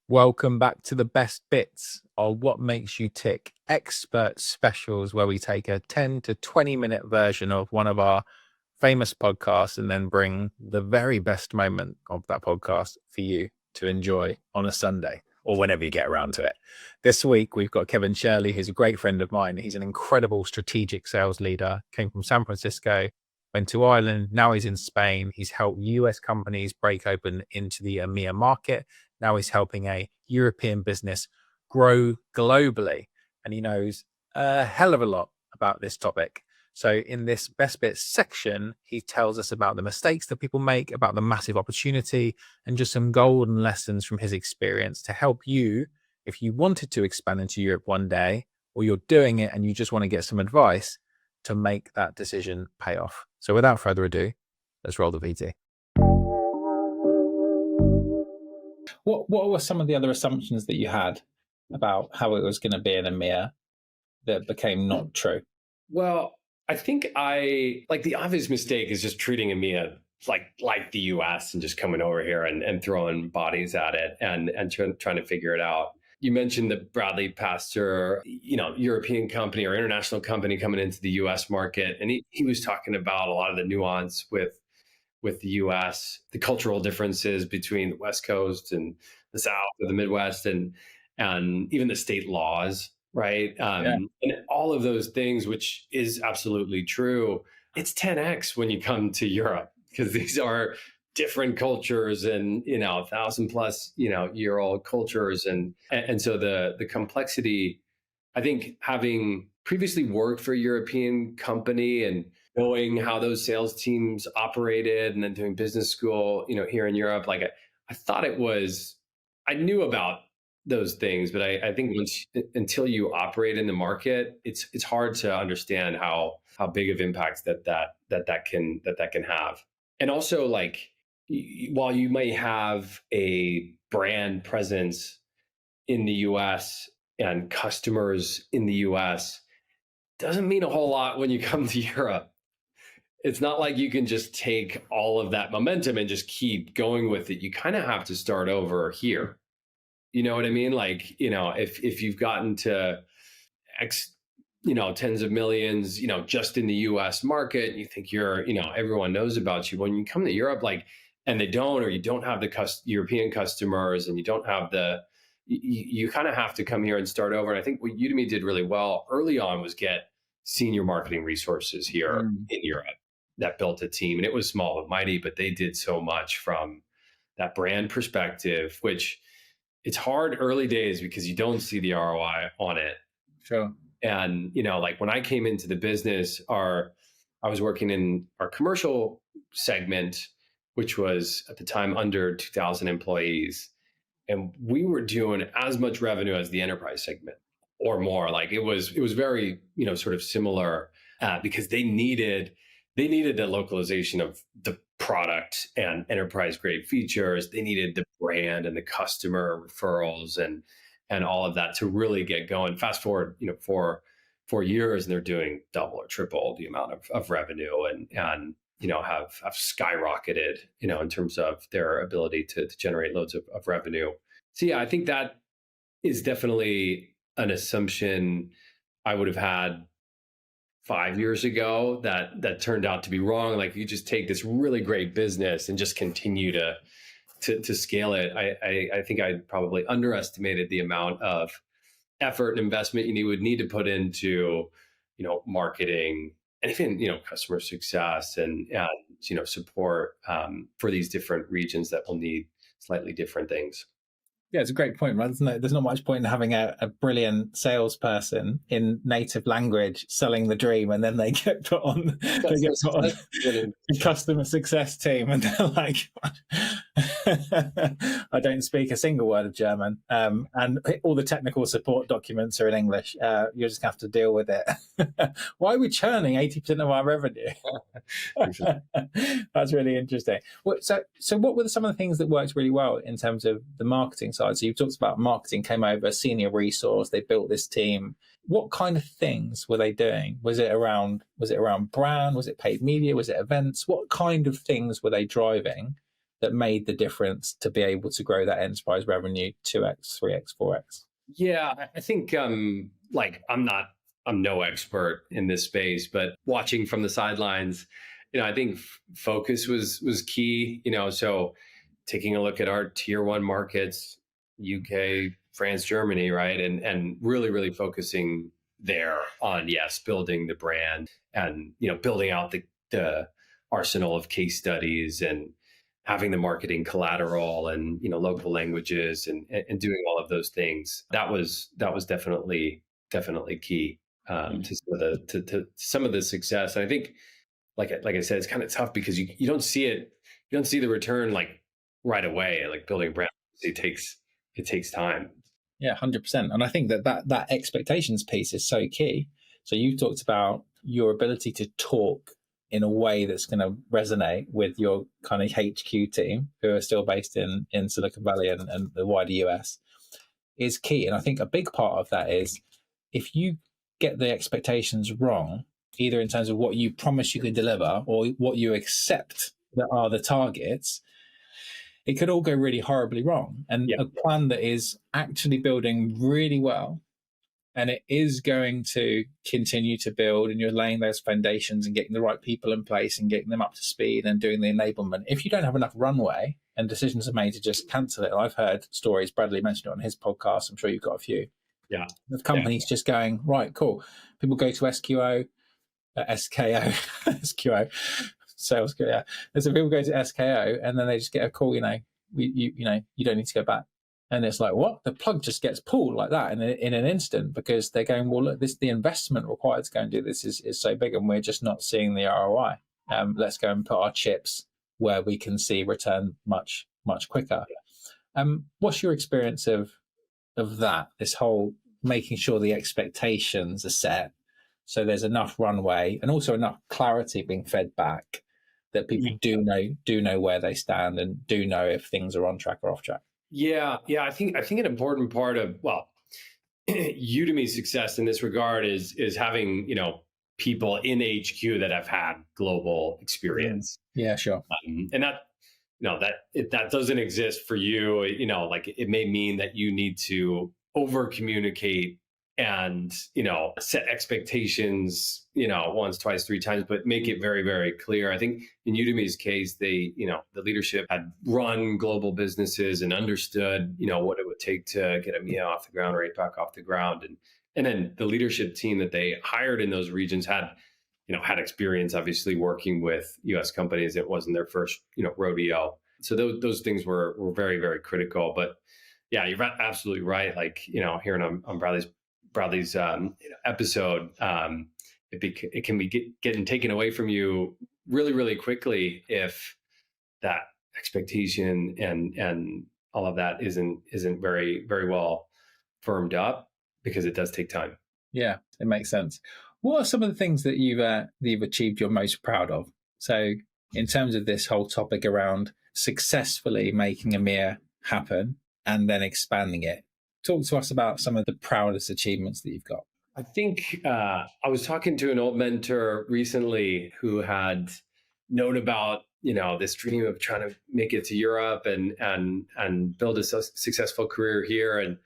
Welcome back to the best bits of What Makes You Tick expert specials, where we take a 10 to 20-minute version of one of our famous podcasts and then bring the very best moment of that podcast for you to enjoy on a Sunday or whenever you get around to it. This week, we've got Kevin Shirley, who's a great friend of mine. He's an incredible strategic sales leader, came from San Francisco, went to Ireland. Now he's in Spain. He's helped US companies break open into the EMEA market. Now he's helping a European business grow globally, and he knows a hell of a lot about this topic. So in this best bits section, he tells us about the mistakes that people make, about the massive opportunity, and just some golden lessons from his experience to help you, if you wanted to expand into Europe one day, or you're doing it and you just want to get some advice, to make that decision pay off. So without further ado, let's roll the VT. What were some of the other assumptions that you had about how it was going to be in EMEA that became not true? Well, I think the obvious mistake is just treating EMEA like the US and just coming over here and throwing bodies at it and trying to figure it out. You mentioned the Bradley Pastor, European company or international company coming into the US market. And he was talking about a lot of the nuance with the US, the cultural differences between the West Coast and the South or the Midwest and even the state laws, right? And all of those things, which is absolutely true. It's 10x when you come to Europe because these are different cultures and 1,000+ year old cultures and so the complexity. I think having previously worked for a European company and knowing how those sales teams operated and then doing business school, here in Europe, I thought I knew about those things, but I think until you operate in the market, it's hard to understand how big of impact that can have. And also, while you may have a brand presence in the US and customers in the US, doesn't mean a whole lot when you come to Europe. It's not like you can just take all of that momentum and just keep going with it. You kind of have to start over here. You know what I mean? If you've gotten to X, tens of millions, just in the US market, and you think everyone knows about you. When you come to Europe, and they don't, or you don't have the European customers and you don't have you kind of have to come here and start over. And I think what Udemy did really well early on was get senior marketing resources here in Europe that built a team. And it was small but mighty, but they did so much from that brand perspective, which it's hard early days because you don't see the ROI on it. Sure. And, when I came into the business, I was working in our commercial segment, which was at the time under 2,000 employees. And we were doing as much revenue as the enterprise segment or more. It was very, sort of similar because they needed the localization of the product and enterprise grade features. They needed the brand and the customer referrals and all of that to really get going. Fast forward, for years, and they're doing double or triple the amount of revenue and have skyrocketed, in terms of their ability to generate loads of revenue. So yeah, I think that is definitely an assumption I would have had 5 years ago that turned out to be wrong. You just take this really great business and just continue to scale it. I think I probably underestimated the amount of effort and investment you would need to put into, marketing and even, customer success and support for these different regions that will need slightly different things. Yeah, it's a great point, right? There's not much point in having a brilliant salesperson in native language selling the dream, and then they get put on the customer success team, and they're like, "I don't speak a single word of German, and all the technical support documents are in English. You just have to deal with it." Why are we churning 80% of our revenue? That's really interesting. So what were some of the things that worked really well in terms of the marketing side? So you talked about marketing came over, senior resource, they built this team. What kind of things were they doing? Was it around brand? Was it paid media? Was it events? What kind of things were they driving that made the difference to be able to grow that enterprise revenue 2x, 3x, 4x? Yeah, I think like I'm no expert in this space, but watching from the sidelines, I think focus was key. So taking a look at our tier one markets, UK, France, Germany, right, and really focusing there on building the brand and building out the arsenal of case studies and having the marketing collateral and local languages and doing all of those things. That was definitely key to some of the success. And I think, like I said, it's kind of tough because you don't see it, you don't see the return like right away. Like building a brand, it takes time. Yeah, 100%. And I think that expectations piece is so key. So you talked about your ability to talk in a way that's going to resonate with your kind of HQ team, who are still based in Silicon Valley and the wider US, is key. And I think a big part of that is if you get the expectations wrong, either in terms of what you promise you can deliver or what you accept that are the targets, it could all go really horribly wrong. And a plan that is actually building really well, and it is going to continue to build, and you're laying those foundations and getting the right people in place and getting them up to speed and doing the enablement. If you don't have enough runway and decisions are made to just cancel it, I've heard stories, Bradley mentioned it on his podcast, I'm sure you've got a few, of companies just going, right, cool. People go to SQO, SKO, sales, so people go to SKO and then they just get a call, you don't need to go back. And it's like, what? The plug just gets pulled like that in an instant, because they're going, well, look, the investment required to go and do this is so big, and we're just not seeing the ROI. Let's go and put our chips where we can see return much quicker. What's your experience of that? This whole making sure the expectations are set, so there's enough runway and also enough clarity being fed back that people do know where they stand and do know if things are on track or off track. Yeah. I think an important part of Udemy's success in this regard is having people in HQ that have had global experience. Yeah, sure. And that doesn't exist for you. Like it may mean that you need to over communicate and set expectations once, twice, three times, but make it very, very clear. I think in Udemy's case, they the leadership had run global businesses and understood what it would take to get EMEA off the ground or APAC off the ground, and then the leadership team that they hired in those regions had experience obviously working with US companies. It wasn't their first rodeo, so those things were very, very critical. But yeah, you're absolutely right. Like hearing on Bradley's episode, it can be getting taken away from you really, really quickly if that expectation and all of that isn't very, very well firmed up, because it does take time. Yeah, it makes sense. What are some of the things that you've achieved you're most proud of? So in terms of this whole topic around successfully making EMEA happen and then expanding it, talk to us about some of the proudest achievements that you've got. I think I was talking to an old mentor recently who had known about this dream of trying to make it to Europe and build a successful career here. And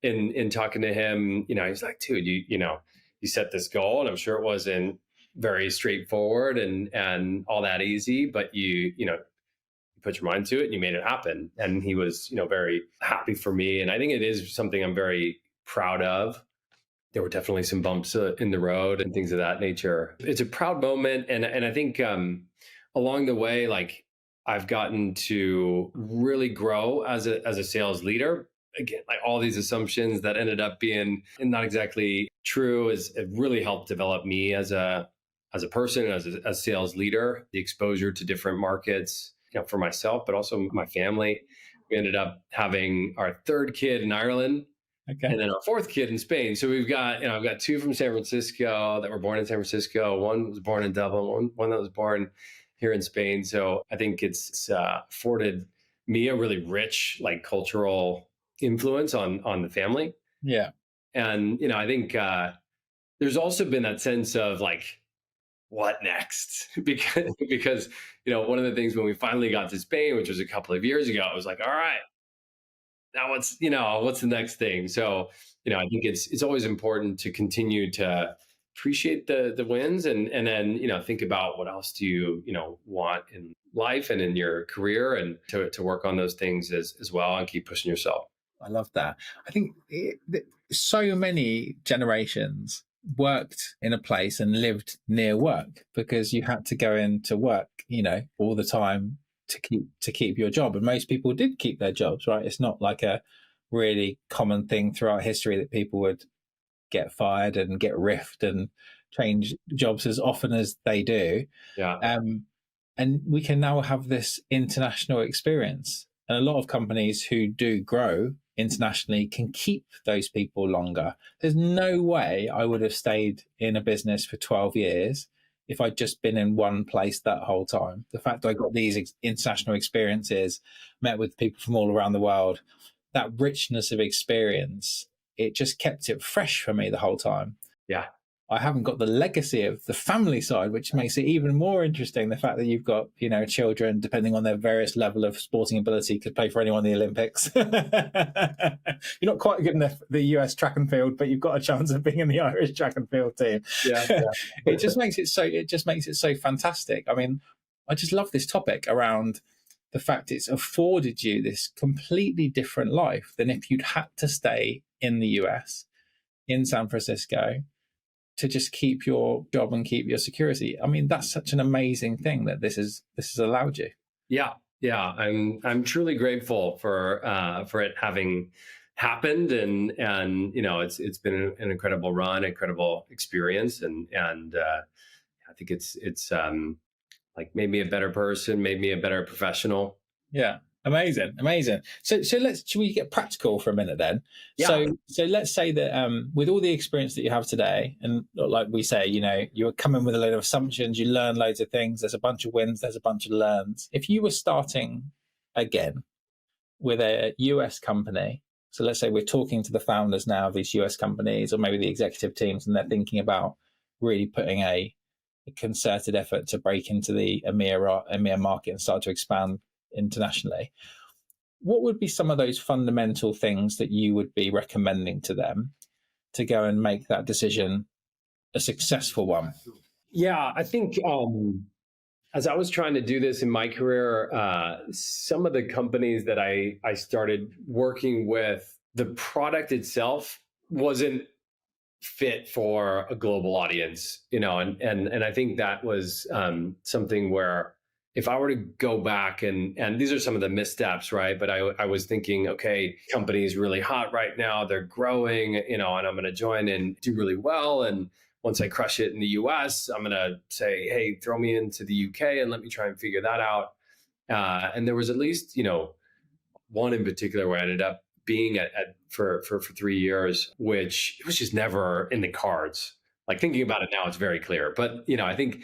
in talking to him, he's like, dude, you set this goal, and I'm sure it wasn't very straightforward and all that easy, but you put your mind to it and you made it happen. And he was, very happy for me. And I think it is something I'm very proud of. There were definitely some bumps in the road and things of that nature. It's a proud moment. And I think along the way, like I've gotten to really grow as a sales leader. Again, like all these assumptions that ended up being not exactly true it really helped develop me as a person, as a sales leader, the exposure to different markets, for myself, but also my family. We ended up having our third kid in Ireland, and then our fourth kid in Spain. So we've got, I've got two from San Francisco that were born in San Francisco. One was born in Dublin, one that was born here in Spain. So I think it's afforded me a really rich, like cultural influence on the family. Yeah. And, I think there's also been that sense of like, what next? Because one of the things when we finally got to Spain, which was a couple of years ago, I was like, all right, now what's the next thing? So I think it's always important to continue to appreciate the wins, and then think about what else do you want in life and in your career, and to work on those things as well, and keep pushing yourself. I love that. I think so many generations worked in a place and lived near work because you had to go into work, all the time to keep your job. And most people did keep their jobs, right? It's not like a really common thing throughout history that people would get fired and get riffed and change jobs as often as they do. Yeah. And we can now have this international experience. And a lot of companies who do grow internationally can keep those people longer. There's no way I would have stayed in a business for 12 years if I'd just been in one place that whole time. The fact that I got these international experiences, met with people from all around the world, that richness of experience, it just kept it fresh for me the whole time. Yeah. I haven't got the legacy of the family side, which makes it even more interesting. The fact that you've got, children, depending on their various level of sporting ability, could play for anyone in the Olympics. You're not quite good enough the US track and field, but you've got a chance of being in the Irish track and field team. Yeah. It just makes it so fantastic. I mean, I just love this topic around the fact it's afforded you this completely different life than if you'd had to stay in the US, in San Francisco, to just keep your job and keep your security. I mean, that's such an amazing thing that this has allowed you. Yeah. I'm truly grateful for it having happened, and it's been an incredible run, incredible experience, and I think it's like made me a better person, made me a better professional. Yeah. Amazing. So should we get practical for a minute then? Yeah. So let's say that with all the experience that you have today, and like we say, you're coming with a load of assumptions, you learn loads of things, there's a bunch of wins, there's a bunch of learns. If you were starting again with a US company, so let's say we're talking to the founders now of these US companies, or maybe the executive teams, and they're thinking about really putting a concerted effort to break into the EMEA market and start to expand internationally, what would be some of those fundamental things that you would be recommending to them to go and make that decision a successful one? Yeah, I think as I was trying to do this in my career, some of the companies that I started working with, the product itself wasn't fit for a global audience, and I think that was something where if I were to go back and these are some of the missteps, right? But I was thinking, okay, company is really hot right now. They're growing, and I'm going to join and do really well. And once I crush it in the US, I'm going to say, hey, throw me into the UK and let me try and figure that out. And there was at least, one in particular where I ended up being for 3 years, which it was just never in the cards. Like thinking about it now, it's very clear. But, I think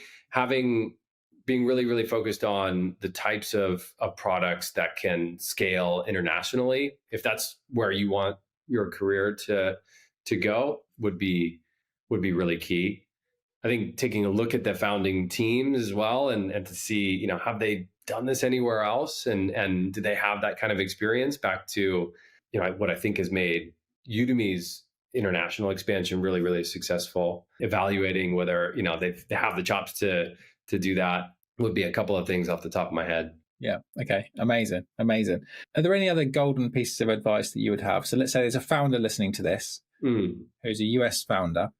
being really, really focused on the types of products that can scale internationally, if that's where you want your career to go, would be really key. I think taking a look at the founding teams as well, and to see, have they done this anywhere else, and do they have that kind of experience? Back to what I think has made Udemy's international expansion really, really successful. Evaluating whether they have the chops to do that would be a couple of things off the top of my head. Yeah. Okay. Amazing. Are there any other golden pieces of advice that you would have? So let's say there's a founder listening to this who's a US founder,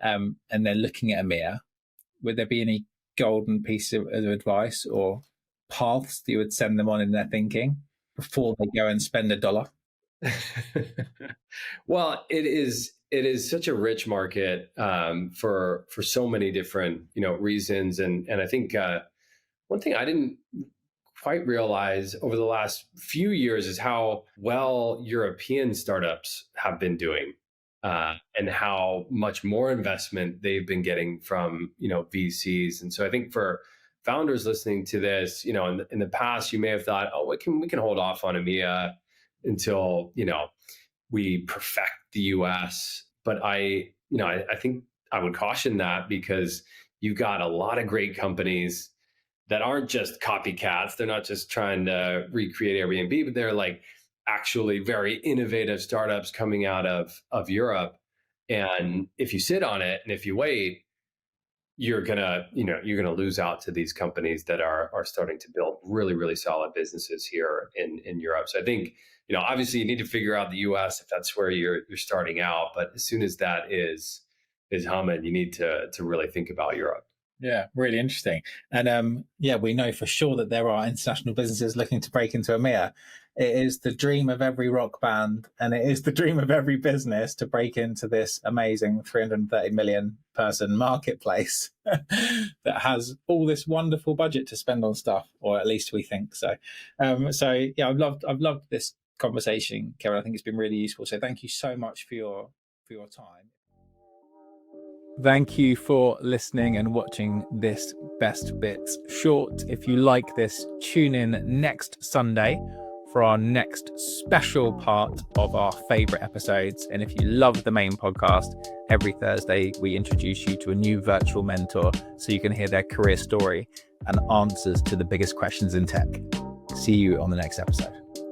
and they're looking at EMEA. Would there be any golden piece of advice or paths that you would send them on in their thinking before they go and spend $1? Well, it is such a rich market for so many different reasons, and I think one thing I didn't quite realize over the last few years is how well European startups have been doing, and how much more investment they've been getting from VCs. And so I think for founders listening to this, in the past you may have thought, oh, we can hold off on EMEA until we perfect the US. But I think I would caution that, because you've got a lot of great companies that aren't just copycats. They're not just trying to recreate Airbnb, but they're like actually very innovative startups coming out of Europe. And if you sit on it and if you wait, you're gonna lose out to these companies that are starting to build really, really solid businesses here in Europe. So I think, obviously you need to figure out the US if that's where you're starting out. But as soon as that is humming, you need to really think about Europe. Yeah, really interesting. And we know for sure that there are international businesses looking to break into EMEA. It is the dream of every rock band, and it is the dream of every business to break into this amazing 330 million person marketplace that has all this wonderful budget to spend on stuff, or at least we think so. I've loved this conversation, Kevin. I think it's been really useful. So thank you so much for your time. Thank you for listening and watching this Best Bits short. If you like this, tune in next Sunday for our next special part of our favorite episodes. And if you love the main podcast, every Thursday we introduce you to a new virtual mentor so you can hear their career story and answers to the biggest questions in tech. See you on the next episode.